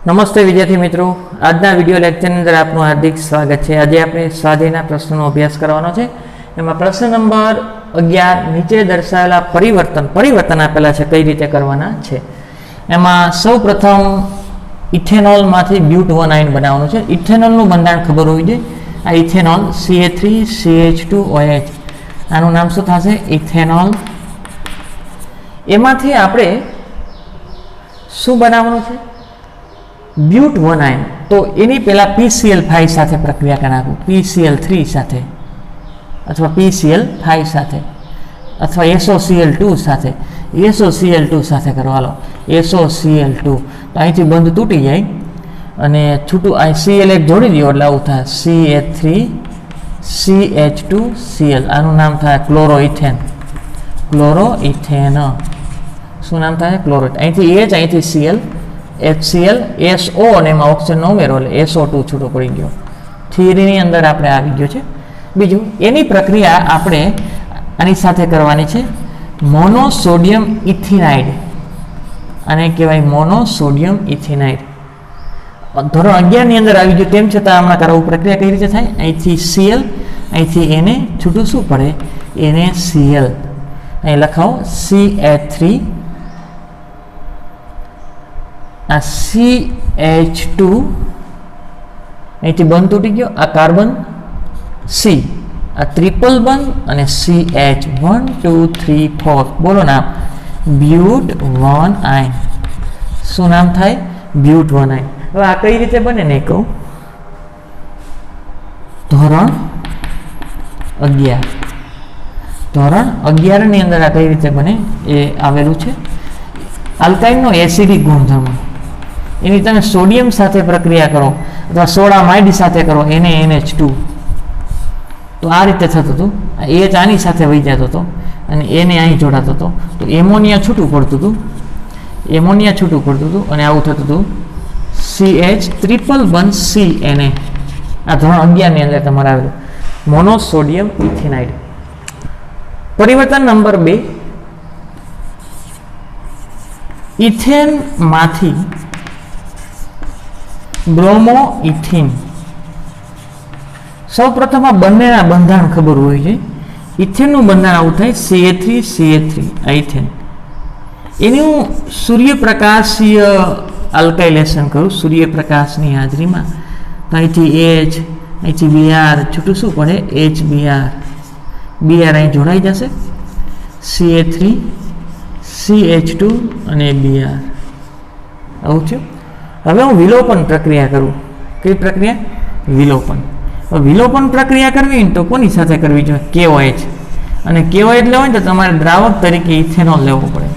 નમસ્તે વિદ્યાર્થી મિત્રો, આજના વિડીયો લેક્ચરની અંદર આપનું હાર્દિક સ્વાગત છે। આજે આપણે સ્વાધ્યાયના પ્રશ્નોનો અભ્યાસ કરવાનો છે। એમાં પ્રશ્ન નંબર 11 નીચે દર્શાવેલા પરિવર્તન આપેલા છે, કઈ રીતે કરવાના છે। એમાં સૌપ્રથમ ઇથેનોલમાંથી બ્યુટ-1 બનાવવાનું છે। ઇથેનોલનું બંધારણ ખબર હોવી જોઈએ। આ ઇથેનોલ CH3CH2OH, આનું નામ શું થશે? ઇથેનોલ। એમાંથી આપણે શું બનાવવાનું છે? બ્યુટ-1 તો એની પહેલા PCl5 સાથે પ્રક્રિયા કરાવું, PCl3 સાથે અથવા PCl5 સાથે અથવા SOCl2 સાથે, SOCl2 સાથે કરો। હાલો SOCl2 તો અહીંથી બંધ તૂટી જાય અને છૂટું અહીં Cl એક જોડી દો એટલે આવું થાય CH3CH2Cl, આનું નામ થાય ક્લોરોઇથેન। શું નામ થાય? ક્લોરોઇથેન। અહીંથી H, અહીંથી Cl, HCl, SO અને એમાં ઓક્સિજનનો ઉમેરો એટલે SO2 છૂટો પડી ગયો। થિયરીની અંદર આપણે આવી ગયો છે। બીજું એની પ્રક્રિયા આપણે આની સાથે કરવાની છે, મોનોસોડિયમ ઇથિનાઇડ, આને કહેવાય મોનોસોડિયમ ઇથિનાઇડ। ધોરણ 11 ની અંદર આવી ગયું, તેમ છતાં હમણાં કરાવું પ્રક્રિયા કઈ રીતે થાય? અહીંથી Cl, અહીંથી Na છૂટું શું પડે? NaCl, અહીં લખાવો CH3, આ CH2, અહીંથી બંધ તૂટી ગયો, આ કાર્બન C, આ ટ્રિપલ બંધ અને CH 1 2 3 4, બોલો નામ બ્યુટ-1। શું નામ થાય? બ્યુટ-1। હવે આ કઈ રીતે બને ને કહું? ધોરણ 11 ની અંદર આ કઈ રીતે બને એ આવેલું છે। આલ્કાઇનનો એસિડિક ગુણધર્મ, એની તમે સોડિયમ સાથે પ્રક્રિયા કરો અથવા સોડામાઇડ સાથે કરો, NaNH2, તો આ રીતે થતું હતું। H આની સાથે વહી જતો હતો અને Na અહીં જોડાતો હતો, તો એમોનિયા છૂટું પડતું હતું અને આવું થતું હતું CH ટ્રિપલ બંધ CNA। આ ધોરણ 11 ની અંદર તમારે આવેલું મોનોસોડિયમ ઇથિનાઇડ। પરિવર્તન નંબર 2, ઇથેનમાંથી બ્રોમોઇથિન। સૌપ્રથમ આ બંનેના બંધારણ ખબર હોવી જોઈએ। ઇથેનનું બંધારણ આવું થાય CH3CH3, આ ઇથેન। એનું સૂર્યપ્રકાશીય આલ્કાઇલેશન કરું સૂર્યપ્રકાશની હાજરીમાં, તો અહીંથી H, અહીંથી Br છૂટું શું પડે? HBr, Br અહીં જોડાઈ જશે, CH3 CH2 અને Br, આવું થયું। હવે હું વિલોપન પ્રક્રિયા કરું। કઈ પ્રક્રિયા? વિલોપન। વિલોપન પ્રક્રિયા કરવી તો કોની સાથે કરવી જોઈએ? KOH, અને KOH લેવો હોય તો તમારે દ્રાવક તરીકે ઇથેનોલ લેવો પડે।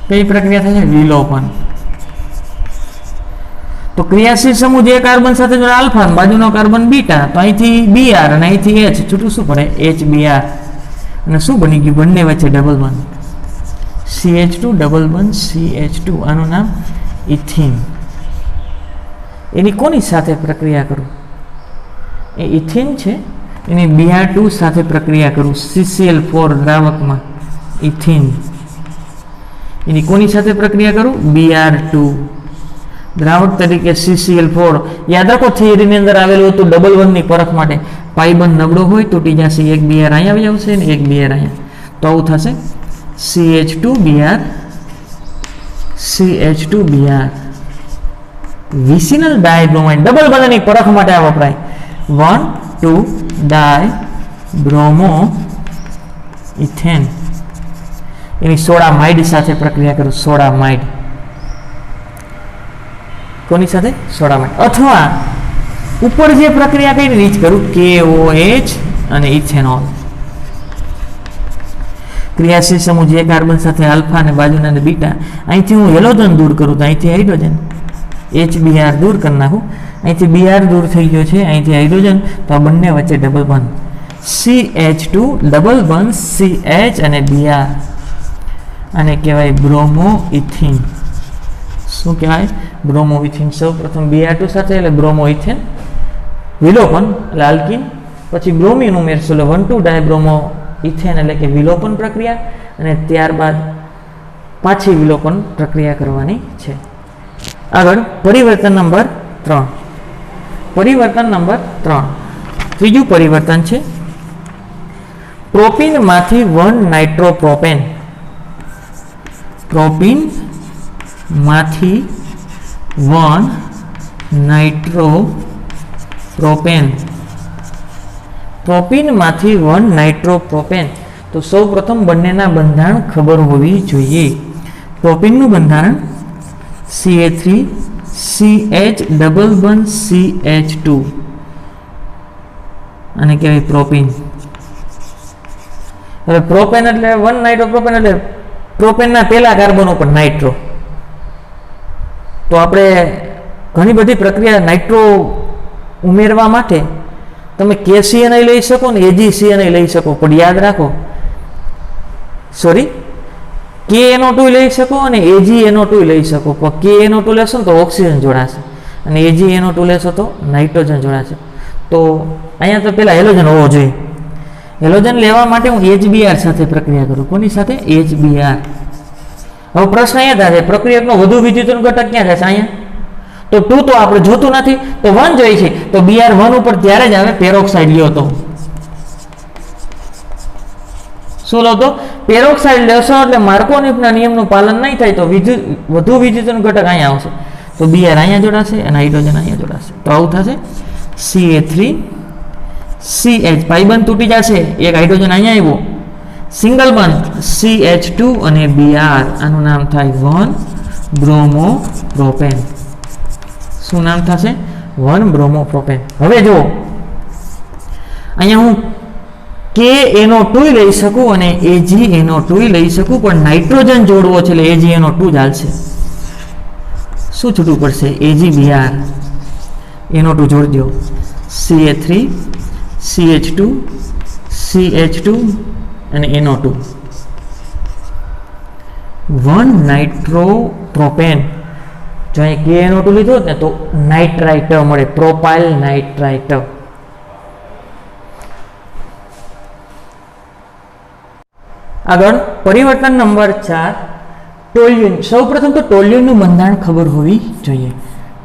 કઈ પ્રક્રિયા થાય છે? વિલોપન। તો ક્રિયાશીલ સમૂહ જે કાર્બન સાથે જોડે આલ્ફા, બાજુનો કાર્બન બીટા, તો અહીંથી Br અને અહીંથી H છૂટું શું પડે? HBr, અને શું બની ગયું? બંને વચ્ચે ડબલ બંધ CH2 ડબલ બંધ CH2, આનું નામ ઇથિન। એની કોની સાથે પ્રક્રિયા કરું? એ ઇથિન છે, એની Br2 સાથે પ્રક્રિયા કરું CCl4 દ્રાવકમાં, ઇથિન। એની કોની સાથે પ્રક્રિયા કરું? Br2 દ્રાવક તરીકે CCl4। યાદ રાખો થિયરીની અંદર આવેલું હતું ડબલ બંધની પરખ માટે, પાઈ બંધ નબળો હોય તૂટી જશે, એક Br અહીં આવી આવશે ને એક Br અહીંયા, તો આવું થશે CH2Br CH2Br। વિસિનલ ડાયબ્રોમાઇડ ડબલ બંધની પરખ માટે આ વપરાય, 1,2 ડાયબ્રોમોઇથેન। એની સોડામાઇડ સાથે પ્રક્રિયા કરું, સોડામાઇડ। કોની સાથે? સોડામાઇડ। અથવા ઉપર જે પ્રક્રિયા કઈ રીત કરું, KOH અને ઇથેનોલ। ક્રિયાશીલ સમૂહ જે કાર્બન સાથે આલ્ફા અને બાજુના બીટા, અહીંથી હું હેલોજન દૂર કરું તો અહીંથી હાઇડ્રોજન HBr દૂર કરી નાખું, અહીંથી Br દૂર થઈ ગયો છે, અહીંથી હાઇડ્રોજન, તો આ બંને વચ્ચે ડબલ બંધ CH2 ડબલ બંધ CH અને Br, આને કહેવાય બ્રોમોઇથિન। શું કહેવાય? બ્રોમોઇથિન। સૌ પ્રથમ Br2 સાથે એટલે બ્રોમોઇથેન, વિલોપન એટલે આલ્કિન, પછી બ્રોમિન ઉમેરશું એટલે 1,2 ડાયબ્રોમો ઇથેન એટલે કે વિલોપન પ્રક્રિયા, અને ત્યારબાદ પાછી વિલોપન પ્રક્રિયા કરવાની છે। આગળ પરિવર્તન નંબર 3. પરિવર્તન નંબર 3. ત્રીજું પરિવર્તન છે પ્રોપીનમાંથી 1 નાઇટ્રોપ્રોપેન. પ્રોપીનમાંથી 1 નાઇટ્રોપ્રોપેન. પ્રોપીનમાંથી 1 નાઇટ્રોપ્રોપેન. તો સૌ પ્રથમ બંનેના બંધારણ ખબર હોવી જોઈએ. પ્રોપીનનું બંધારણ CH3CH ડબલ બોન્ડ CH2 અને કહેવાય પ્રોપીન. હવે પ્રોપેન એટલે 1 નાઇટ્રોપ્રોપેન એટલે પ્રોપેનના પહેલા કાર્બન ઉપર નાઇટ્રો. તો આપણે ઘણી બધી પ્રક્રિયા નાઇટ્રો ઉમેરવા માટે તમે KCN લઈ શકો ને AgCN લઈ શકો, પણ યાદ રાખો KNO2 લઈ શકો અને AgNO2 લઈ શકો, પણ KNO2 લેશો ને તો ઓક્સિજન જોડાશે અને AgNO2 લેશો તો નાઇટ્રોજન જોડાશે. તો અહીંયા તો પેલા હેલોજન હોવો જોઈએ. હેલોજન લેવા માટે હું HBr સાથે પ્રક્રિયા કરું. કોની સાથે? HBr. હવે પ્રશ્ન એ થાય પ્રક્રિયકનો વધુ વિદ્યુતનો ઘટક ક્યાં થશે? અહીંયા. તો 2 તો આપણે જોતું નથી, તો 1 જોઈએ છે, તો Br 1 ઉપર ત્યારે જ આવે પેરોક્સાઇડ લ્યો તો. શું લો તો? પેરોક્સાઇડ લેશો એટલે માર્કોનીફના નિયમનું પાલન નહીં થાય તો વધુ વિદ્યુતનો ઘટક અહીંયા આવશે. તો Br અહીંયા જોડાશે અને હાઇડ્રોજન અહીંયા જોડાશે. તો આવું થશે Ca3CH પાઇબંધ તૂટી જશે, એક હાઇડ્રોજન અહીંયા આવ્યો, સિંગલ બંધ CH2 અને Br. આનું નામ થાય 1 બ્રોમોપ્રોપેન. શું નામ થશે? 1 બ્રોમોપ્રોપેન. હવે જો અહીંયા હું KNO2 લઈ શકું અને AgNO2 લઈ શકું, પણ નાઇટ્રોજન જોડવો છે એટલે AgNO2 જ હાલશે. શું છૂટવું પડશે? AgBr. NO2 જોડી દો. Ca3 CH2 CH2 અને NO2. 1 નાઇટ્રોપ્રોપેન. જો અહીં KNO2 લીધો ને તો નાઇટ્રાઇટ મળે, પ્રોપાઇલ નાઇટ્રાઇટ. આગળ પરિવર્તન નંબર 4 ટોલ્યુન. સૌપ્રથમ તો ટોલ્યુનનું બંધારણ ખબર હોવી જોઈએ.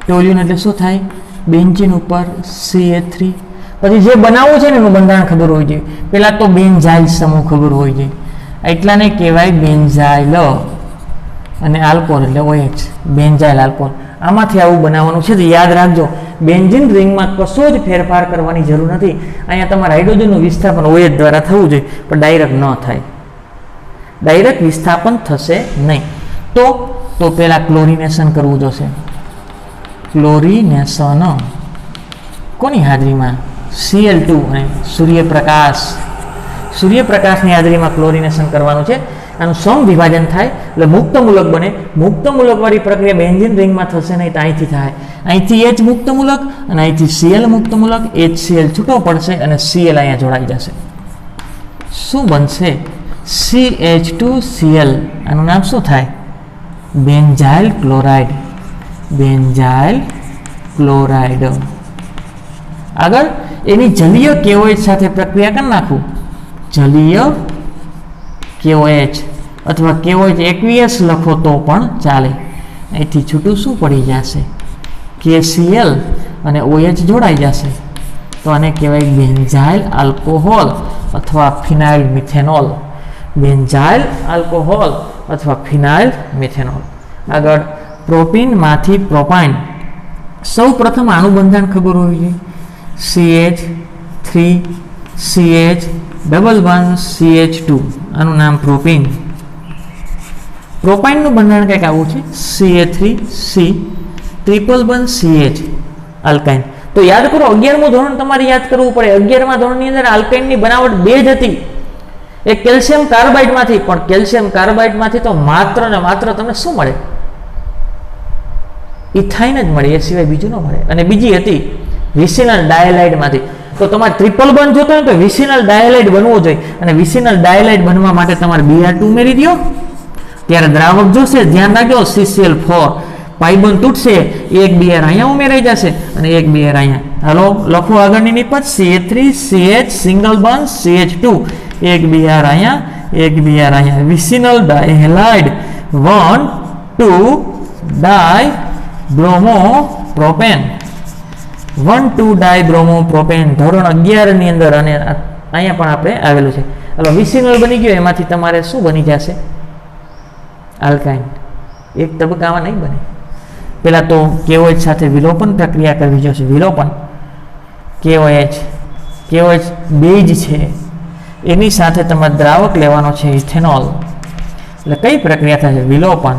ટોલ્યુન એટલે શું થાય? બેન્ઝીન ઉપર CH3. પછી જે બનાવવું છે ને એનું બંધારણ ખબર હોવી જોઈએ. પહેલા તો બેન્ઝાઇલ સમૂહ ખબર હોવી જોઈએ. એટલાને કહેવાય બેન્ઝાઇલ અને આલ્કોહોલ એટલે OH, બેન્ઝાઇલ આલ્કોહોલ. આમાંથી આવું બનાવવાનું છે. તો યાદ રાખજો બેન્ઝીન રિંગમાં કશો જ ફેરફાર કરવાની જરૂર નથી. અહીંયા તમારા હાઇડ્રોજનનું વિસ્થાપન OH દ્વારા થવું જોઈએ, પણ ડાયરેક્ટ ન થાય. ડાયરેક્ટ વિસ્થાપન થશે નહીં. તો પહેલા ક્લોરિનેશન કરવું જોશે. ક્લોરિનેશન કોની હાજરીમાં? Cl2 અને સૂર્યપ્રકાશની હાજરીમાં ક્લોરિનેશન કરવાનું છે. આનું સમવિભાજન થાય એટલે મુક્ત મૂલક બને. મુક્ત મૂલકવાળી પ્રક્રિયા બેન્ઝીન રિંગમાં થશે નહીં, તો અહીંથી થાય. અહીંથી H મુક્ત મૂલક અને અહીંથી Cl મુક્ત મૂલક. HCl છૂટો પડશે અને Cl અહીંયા જોડાઈ જશે. શું બનશે? CH2Cl. આનું નામ શું થાય? Benzyl chloride. Benzyl chloride. આગળ એની જલીય KOH સાથે પ્રક્રિયા કરી નાખું. જલીય KOH અથવા KOH aqueous લખો તો પણ ચાલે. અહીંથી છૂટું શું પડી જશે? KCl અને OH જોડાઈ જશે. તો આને કહેવાય બેન્ઝાઇલ આલ્કોહોલ અથવા ફિનાઇલ મિથેનોલ. બેન્ઝાઇલ આલ્કોહોલ અથવા ફિનાઇલ મિથેનોલ. આગળ પ્રોપીનમાંથી પ્રોપાઇન. સૌ પ્રથમ આનું બંધારણ ખબર હોવી જોઈએ. CH3CH double bond CH2. આનું નામ પ્રોપીન. પ્રોપાઇનનું બંધારણ કંઈક આવું છે. CH3C triple bond CH alkyne. તો યાદ કરો 11મું ધોરણ તમારે યાદ કરવું પડે. 11મા ધોરણની અંદર આલ્કાઇનની બનાવટ 2 જ હતી. એક કેલ્શિયમ કાર્બાઇડમાંથી, પણ કેલ્શિયમ કાર્બાઇડમાંથી તો માત્ર ને માત્ર તમને શું મળે? ઇથાઇન જ મળે, એ સિવાય બીજું ન મળે. અને બીજી હતી વિસિનલ ડાયલાઇડમાંથી. તો તમારે ટ્રિપલ બોન્ડ જોતો હોય તો વિસિનલ ડાયલાઇડ બનવો જોઈએ, અને વિસિનલ ડાયલાઇડ બનવા માટે તમારે Br2 ઉમેરી દો. ત્યારે દ્રાવક જોશે, ધ્યાન રાખજો CCl4 પાઇબંધ તૂટશે, એક Br અહીંયા ઉમેરાઈ જશે અને એક Br અહીંયા. હાલો લખો આગળની નિપજ. CH3CH સિંગલ બોન્ડ CH2, એક Br અહીંયા, એક Br અહીંયા. વિસિનલ ડાયલાઇડ 1 2 ડાય બ્રોમો પ્રોપેન 1,2 ડાયબ્રોમો પ્રોપેન ધોરણ 11 ની અંદર, અને અહીંયા પણ આપણે આવેલું છે. હવે વિસિનોલ બની ગયો, એમાંથી તમારે શું બની જશે? આલ્કાઇન. એક તબક્કામાં નહીં બને. પહેલા તો KOH સાથે વિલોપન પ્રક્રિયા કરવી જોશે. વિલોપન KOH બેઝ છે, એની સાથે તમારે દ્રાવક લેવાનો છે ઇથેનોલ. એટલે કઈ પ્રક્રિયા થશે? વિલોપન.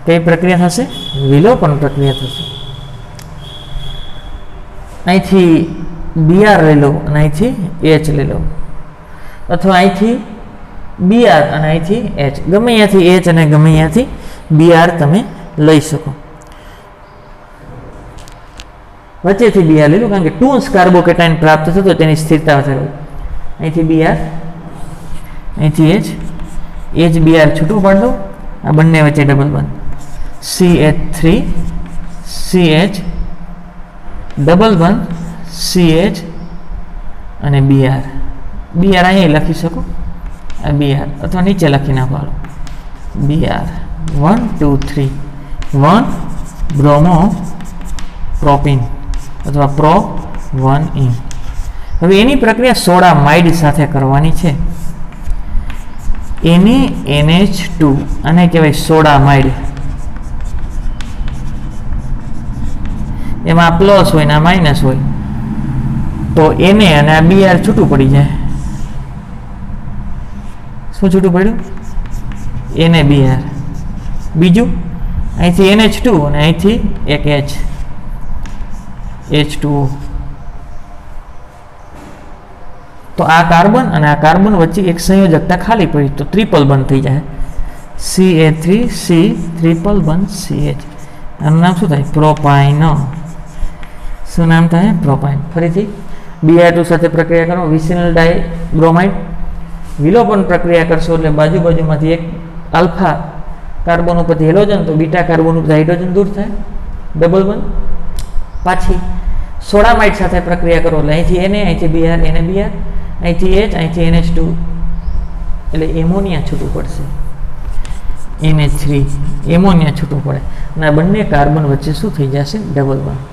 કઈ પ્રક્રિયા થશે? વિલોપન પ્રક્રિયા થશે. અહીંથી Br લઈ લો અને અહીંથી H લઈ લો, અથવા અહીંથી Br અને અહીંથી H, ગમે અહીંયાથી H અને ગમે અહીંયાથી Br તમે લઈ શકો. વચ્ચેથી Br લઈ લો, કારણ કે 2 કાર્બોકેટાઇન પ્રાપ્ત થતો તેની સ્થિરતા વધારે. અહીંથી Br, અહીંથી H Br છૂટું પાડ દો, આ બંને વચ્ચે double bond CH3 CH double bond CH અને Br અહીં લખી શકો, આ Br, અથવા નીચે લખી નાખો Br 1 2 3 1 બ્રોમો પ્રોપિન અથવા પ્રોપ 1E. હવે એની પ્રક્રિયા સોડામાઇડ સાથે કરવાની છે. એની NH2, આને કહેવાય સોડામાઇડ. એમાં પ્લસ હોય ને માઇનસ હોય, તો એને અને આ Br છૂટું પડી જાય. શું છૂટું પડ્યું? એને Br. બીજું અહીંથી NH2 અને અહીંથી એક H2O. તો આ કાર્બન અને આ કાર્બન વચ્ચે એક સંયોજકતા ખાલી પડી, તો ટ્રિપલ બંધ થઈ જાય. Ca3C ટ્રિપલ બંધ CH. આનું નામ શું થાય? પ્રોપાઇન. શું નામ થાય? પ્રોપાઇન. ફરીથી Br2 સાથે પ્રક્રિયા કરો, વિસિનલ ડાયબ્રોમાઇડ. વિલોપન પ્રક્રિયા કરશો એટલે બાજુમાંથી એક આલ્ફા કાર્બન ઉપરથી હેલોજન, તો બીટા કાર્બન ઉપરથી હાઇડ્રોજન દૂર થાય, ડબલ બંધ. પાછી સોડામાઇડ સાથે પ્રક્રિયા કરો એટલે અહીંથી Na, અહીંથી Br, એને Br, અહીંથી H, અહીંથી NH2, એટલે એમોનિયા છૂટું પડશે. NH3 એમોનિયા છૂટું પડે, અને આ બંને કાર્બન વચ્ચે શું થઈ જશે? Double bond.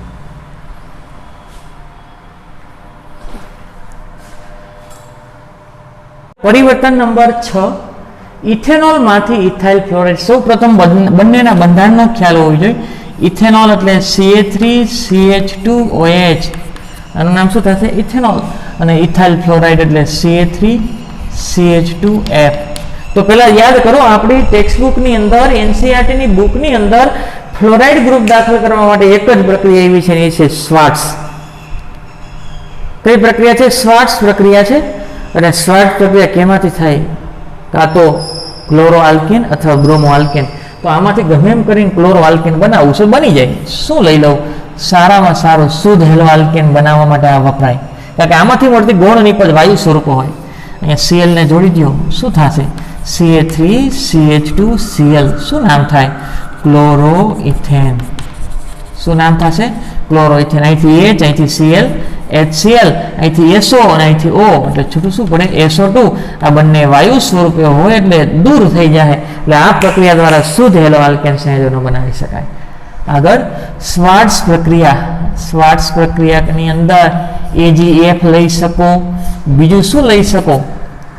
પરિવર્તન નંબર 6, ઇથેનોલમાંથી ઇથાઇલ ફ્લોરાઇડ. સૌ પ્રથમ બંનેના બંધારણનો ખ્યાલ હોવો જોઈએ. ઇથેનોલ એટલે Ca3CH2OH, આનું નામ શું થશે? ઇથેનોલ. અને ઇથાઇલ ફ્લોરાઇડ એટલે Ca3CH2F. તો પહેલા યાદ કરો, આપણી ટેક્સ્ટબુકની અંદર, NCERTની બુકની અંદર ફ્લોરાઇડ ગ્રુપ દાખલ કરવા માટે એક જ પ્રક્રિયા એવી છે, એ છે શ્વાર્ટ્ઝ. કઈ પ્રક્રિયા છે? શ્વાર્ટ્ઝ પ્રક્રિયા છે. અને શ્વાર્ટ્ઝ પ્રક્રિયા કેમાંથી થાય? કાં તો ક્લોરો આલ્કેન અથવા બ્રોમો આલ્કેન. તો આમાંથી ગમે એમ કરીને ક્લોરો આલ્કેન બનાવવું છે, બની જાય. શું લઈ લઉં? સારામાં સારું શુદ્ધ હેલો આલ્કેન બનાવવા માટે આ વપરાય, કારણ કે આમાંથી મળતી ગૌણ નિપજ વાયુ સ્વરૂપો હોય. અહીંયા Cl ને જોડી દો, શું થશે? Ca3CH2Cl. શું નામ થાય? ક્લોરોઇથેન. શું નામ થશે? ક્લોરોઇથેન. અહીંથી H, અહીંથી Cl, HCl, અહીંથી SO અને અહીંથી O, એટલે છૂટું શું પડે? SO2. આ બંને વાયુ સ્વરૂપે હોય એટલે દૂર થઈ જાય. એટલે આ પ્રક્રિયા દ્વારા શુદ્ધ હેલો આલ્કેન સંયોજનો બનાવી શકાય. આગળ શ્વાર્ટ્ઝ પ્રક્રિયા. શ્વાર્ટ્ઝ પ્રક્રિયાની અંદર AgF લઈ શકો, બીજું શું લઈ શકો?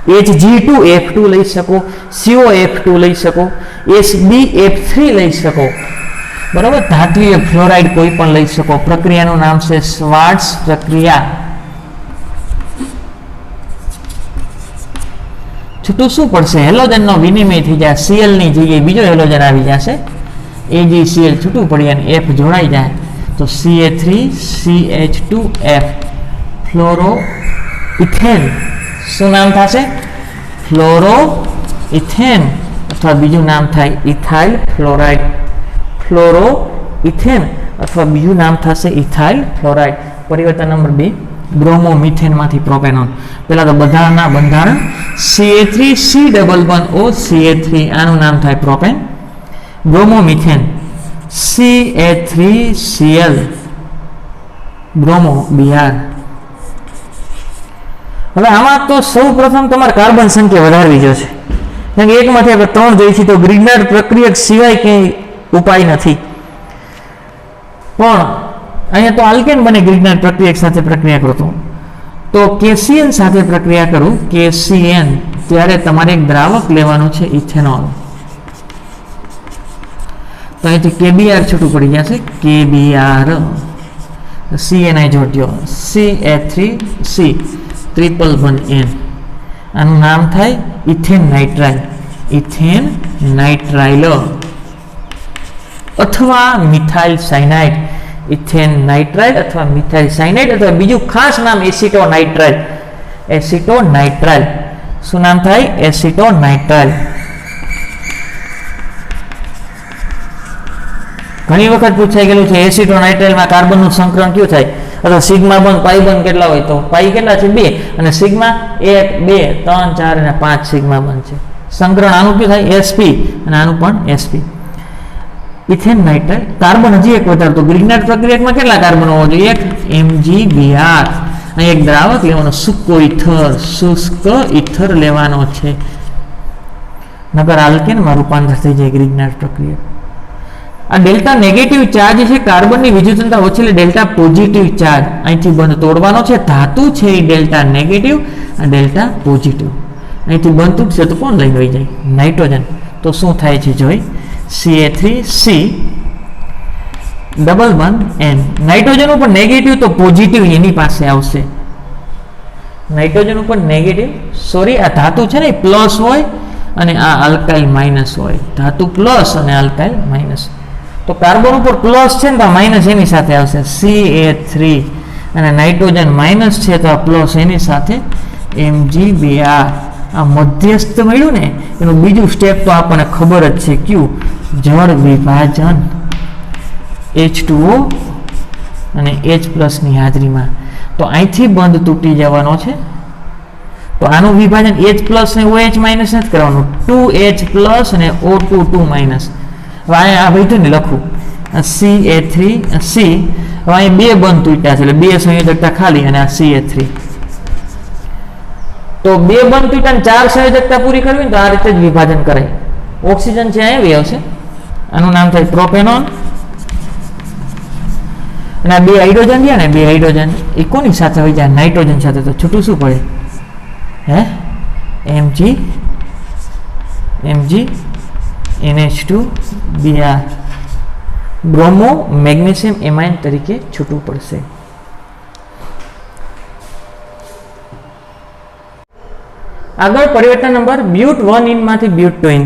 Hg2F2 લઈ શકો, COF2 લઈ શકો, SbF3 લઈ શકો, બરાબર. ધાત્વિય ફ્લોરાઇડ કોઈ પણ લઈ શકો. પ્રક્રિયાનું નામ છે શ્વાર્ટ્ઝ પ્રક્રિયા. છૂટું શું પડશે? હેલોજનનો વિનિમય થઈ જાય. Cl ની જગ્યાએ બીજો હેલોજન આવી જશે, AgCl છૂટું પડી અને F જોડાઈ જાય, તો Ca3CH2F ફ્લોરોઇથેન. શું નામ થશે? ફ્લોરોઇથેન, અથવા બીજું નામ થાય ઇથાઇલ ફ્લોરાઇડ. ફ્લોરોઇથેન અથવા બીજું નામ થશે ઇથાઇલ ફ્લોરાઇડ. પરિવર્તન નંબર 2, બ્રોમોમિથેનમાંથી પ્રોપેનોન. પહેલા તો બધાના બંધારણ Ca3C++O Ca3, આનું નામ થાય પ્રોપેન. બ્રોમોમિથેન CH3Cl bromo Br. હવે આમાં તો સૌ પ્રથમ તમારે કાર્બન સંખ્યા વધારવી જોશે. કેમ કે એકમાંથી આપણે 3 જોઈ છે, તો ગ્રીનહાર્ડ પ્રક્રિયક સિવાય કંઈ ઉપાય નથી. પણ અહીંયા તો આલ્કેન બને ગ્રીનહાર્ડ પ્રક્રિયક સાથે પ્રક્રિયા કરો તો કેસીએન સાથે પ્રક્રિયા કરું, કેસીએન, ત્યારે તમારે એક દ્રાવક લેવાનું છે ઇથેનોલ. તો અહીંથી કેબીઆર છૂટું પડી જશે, કેબીઆર, CNI જોડજો, CH3C ટ્રિપલ બંધ N, આનું નામ થાય ઇથેન નાઇટ્રાઇલ, ઇથેન નાઇટ્રાઇલ અથવા મિથાઇલ સાયનાઇડ, ઇથેન નાઇટ્રાઇલ અથવા મિથાઇલ સાયનાઇડ, અથવા બીજું ખાસ નામ એસિટોનાઇટ્રાઇલ, એસિટોનાઇટ્રાઇલ. શું નામ થાય? એસિટોનાઇટ્રાઇલ. ઘણી વખત પૂછાઈ ગયેલું છે એસિટોનાઇટ્રાઇલમાં કાર્બનનું સંકરણ કયું થાય, અથવા સિગ્મા બંધ પાઈ બંધ કેટલા હોય, તો પાઈ કેટલા છે 2, અને સિગ્મા 1 2 3 4 અને 5 સિગ્મા બંધ છે. સંકરણ આનું કયું થાય? sp, અને આનું પણ sp. Ethane nitrile. કાર્બન હજી એક વધારે, તો ગ્રીનહાર્ડ પ્રક્રિયકમાં કેટલા કાર્બન હોવો જોઈએ? 1 MgBr. અહીં એક દ્રાવક લેવાનો, સૂકો ઇથર, શુષ્ક ઇથર લેવાનો છે, નકર આલ્કેનમાં રૂપાંતર થઈ જાય ગ્રીનહાર્ડ પ્રક્રિયક. આ ડેલ્ટા નેગેટિવ ચાર્જ છે, કાર્બનની વિદ્યુતતા ઓછી, એટલે ડેલ્ટા પોઝિટિવ ચાર્જ. અહીંથી બંધ તોડવાનો છે, ધાતુ છે એ ડેલ્ટા નેગેટિવ, આ ડેલ્ટા પોઝિટિવ. અહીંથી બંધ તૂટશે તો કોણ લઈને વહી જાય? નાઇટ્રોજન. તો શું થાય છે જોઈ, CH3C ડબલ બંધ N. નાઇટ્રોજન ઉપર નેગેટિવ તો પોઝિટિવ એની પાસે આવશે. નાઇટ્રોજન ઉપર નેગેટિવ, સોરી આ ધાતુ છે ને પ્લસ હોય અને આ આલ્કાઇલ માઇનસ હોય, ધાતુ પ્લસ અને આલ્કાઇલ માઇનસ. તો કાર્બન ઉપર પ્લસ છે ને તો માઇનસ એની સાથે આવશે, CH3, અને નાઇટ્રોજન માઇનસ છે તો આ પ્લસ એની સાથે MgBr. આ મધ્યસ્થ મળ્યું ને એનું બીજું સ્ટેપ તો આપણને ખબર જ છે, કયું? જળ વિભાજન, H2O અને H+ ની હાજરીમાં. તો અહીંથી બંધ તૂટી જવાનો છે, તો આનું વિભાજન H+ ને OH- નથી કરવાનું, 2H+ અને O2 2-. હવે આ બધું ને લખું, CH3C. હવે અહીં 2 બંધ તૂટ્યા છે, એટલે 2 સંયોજકતા ખાલી, અને આ CH3. તો 2 બંધ તૂટ્યા ને 4 સંયોજકતા પૂરી કરવી ને તો આ રીતે જ વિભાજન કરાય. ઓક્સિજન છે અહીંયા આવશે, આનું નામ થાય પ્રોપેનોન, અને આ 2 હાઇડ્રોજન રહ્યા ને, 2 હાઇડ્રોજન એ કોની સાથે હોય જાય? નાઇટ્રોજન સાથે. તો છૂટું શું પડે? હે Mg NH2Br, bromo magnesium amine તરીકે છૂટું પડશે. આગળ પરિવર્તન નંબર બ્યુટ 1 માંથી બ્યુટ 2 ઇન.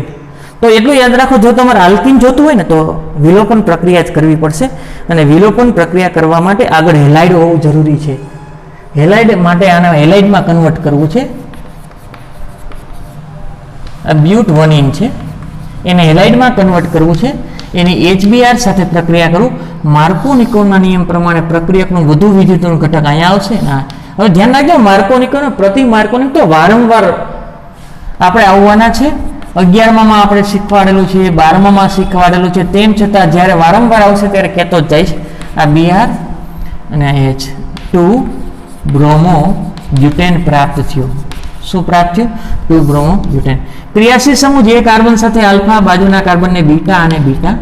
તો એટલું યાદ રાખો, જો તમારે આલ્કીન જોતું હોય ને તો વિલોપન પ્રક્રિયા જ કરવી પડશે, અને વિલોપન પ્રક્રિયા કરવા માટે આગળ હેલાઇડ હોવું જરૂરી છે. હેલાઇડ માટે આને હેલાઇડમાં કન્વર્ટ કરવું છે. આ બ્યુટ 1 ઇન છે, એને હેલાઇડમાં કન્વર્ટ કરવું છે. એની HBr સાથે પ્રક્રિયા કરું. માર્કો-નિકોલના નિયમ પ્રમાણે પ્રક્રિયકનું વધુ વિદ્યુતનું ઘટક અહીંયા આવશે. હવે ધ્યાન રાખજો, માર્કો-નિકોલ પ્રતિ માર્કો-નિકોલ તો વારંવાર આપણે આવવાના છે. 11માં આપણે શીખવાડેલું છે, 12માં શીખવાડેલું છે, તેમ છતાં જ્યારે વારંવાર આવશે ત્યારે કહેતો જ જઈશ. આ Br અને H2 બ્રોમો બ્યુટેન પ્રાપ્ત થયું. શું પ્રાપ્ત થયું? 2 બ્રોમો બ્યુટેન. ક્રિયાશીલ સમૂહ જે કાર્બન સાથે આલ્ફા, બાજુના કાર્બનને બીટા અને બીટા.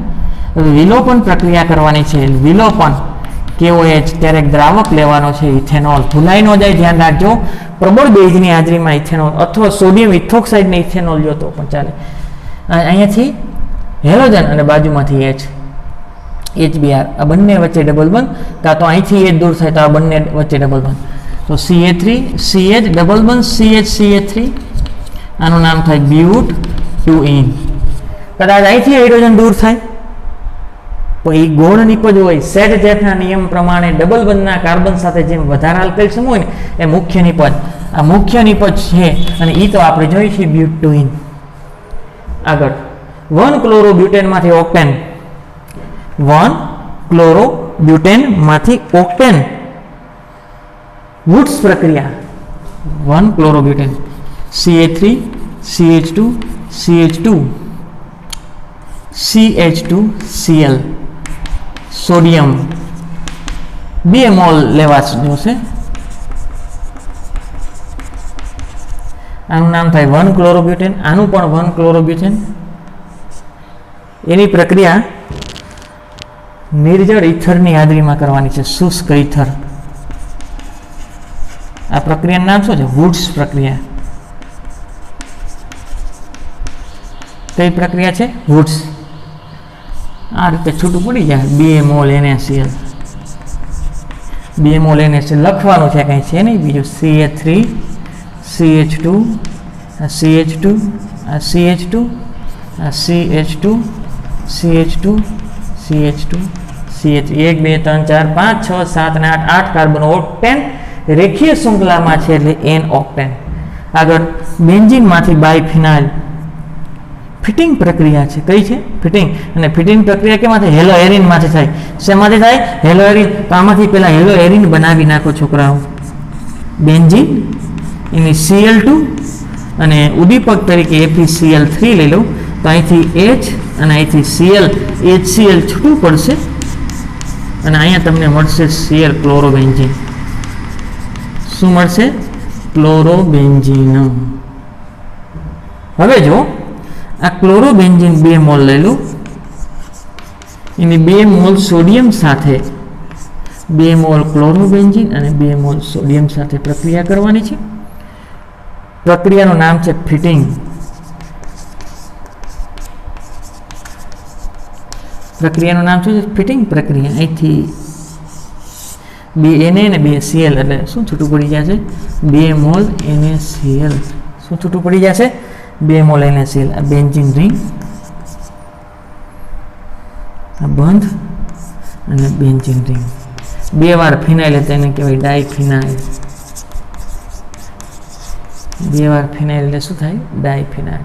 વિલોપન પ્રક્રિયા કરવાની છે. વિલોપન KOH, ત્યારે એક દ્રાવક લેવાનો છે ઇથેનોલ. ભૂલાઈ ન જાય, ધ્યાન રાખજો. પ્રબળ બેઝની હાજરીમાં ઇથેનોલ, અથવા સોડિયમ ઇથોક્સાઇડને ઇથેનોલ લ્યો તો પણ ચાલે. અહીંયાથી હેલોજન અને બાજુમાંથી HBr, આ બંને વચ્ચે ડબલ બંધ, કાં તો અહીંથી H દૂર થાય તો આ બંને વચ્ચે ડબલ બંધ. તો CH3 CH ડબલ બંધ CH3, આનું નામ થાય બ્યુટ 2 ઇન. કદાચ અહીંથી હાઇડ્રોજન દૂર થાય તો એ ગૌણ નિપજ હોય. સેટ-જેફના નિયમ પ્રમાણે ડબલ બંધના કાર્બન સાથે જેમ વધારે આલ્કાઇલ સમૂહ હોય ને એ મુખ્ય નિપજ. આ મુખ્ય નિપજ છે, અને એ તો આપણે જોઈએ છીએ બ્યુટ 2 ઇન. આગળ 1 ક્લોરોબ્યુટેનમાંથી ઓક્ટેન, 1 ક્લોરોબ્યુટેનમાંથી ઓક્ટેન. વુડ્સ પ્રક્રિયા, 1 chlorobutane, CH3 CH2 CH2 CH2Cl, sodium 2 mall લેવા જોશે. આનું નામ થાય 1 ક્લોરોબ્યુટેન, આનું પણ 1 ક્લોરોબ્યુટેન. એની પ્રક્રિયા નિર્જળ ઇથરની હાજરીમાં કરવાની છે, શુષ્ક ઇથર. આ પ્રક્રિયાનું નામ શું છે? વુડ્સ પ્રક્રિયા. કઈ પ્રક્રિયા છે? વુડ્સ. આ રીતે છૂટું પડી જાય 2 મોલ NaCl. 2 મોલ NaCl લખવાનું છે, કંઈ છે નહીં બીજું. CH3 CH2 CH2 CH2 CH2 CH2 CH2 CH 1 2 3 4 5 6 7 અને 8 કાર્બન ઓક્ટેન રેખીય શૃંખલામાં છે એટલે N ઓક્ટેન. આગળ બેન્ઝીનમાંથી બાયફિનાઇલ ફિટિંગ પ્રક્રિયા છે. કઈ છે? ફિટિંગ. અને ફિટિંગ પ્રક્રિયા કેમાંથી? હેલો એરિનમાંથી થાય. શેમાંથી થાય? Hello arene. તો આમાંથી પહેલા હેલો એરિન બનાવી નાખો છોકરાઓ. બેન્ઝીન એની Cl2 અને ઉદ્દીપક તરીકે FeCl3 લઈ લો. તો અહીંથી H અને અહીંથી Cl HCl છૂટું પડશે અને અહીંયા તમને મળશે Cl ક્લોરોબેન્ઝીન. શું મળશે? ક્લોરોબેન્ઝીન. હવે જો આ ક્લોરોબેન્ઝીન 2 મોલ લઈ લો, એની 2 મોલ સોડિયમ સાથે 2 મોલ ક્લોરોબેન્ઝીન અને 2 મોલ સોડિયમ સાથે પ્રક્રિયા કરવાની છે. પ્રક્રિયાનું નામ છે ફિટિંગ. પ્રક્રિયાનું નામ શું છે? ફિટિંગ પ્રક્રિયા. અહીંથી 2 Na અને 2 Cl એટલે શું છૂટું પડી જશે? 2 મોલ NaCl. શું છૂટું પડી જશે? 2 મોલ NaCl. આ બેન્ઝીન રિંગ, આ બંધ અને બેન્ઝીન રિંગ. 2 વાર ફિનાઇલ એટલે એને કહેવાય ડાયફિનાઇલ. 2 વાર ફિનાઇલ એટલે શું થાય? ડાયફિનાઇલ.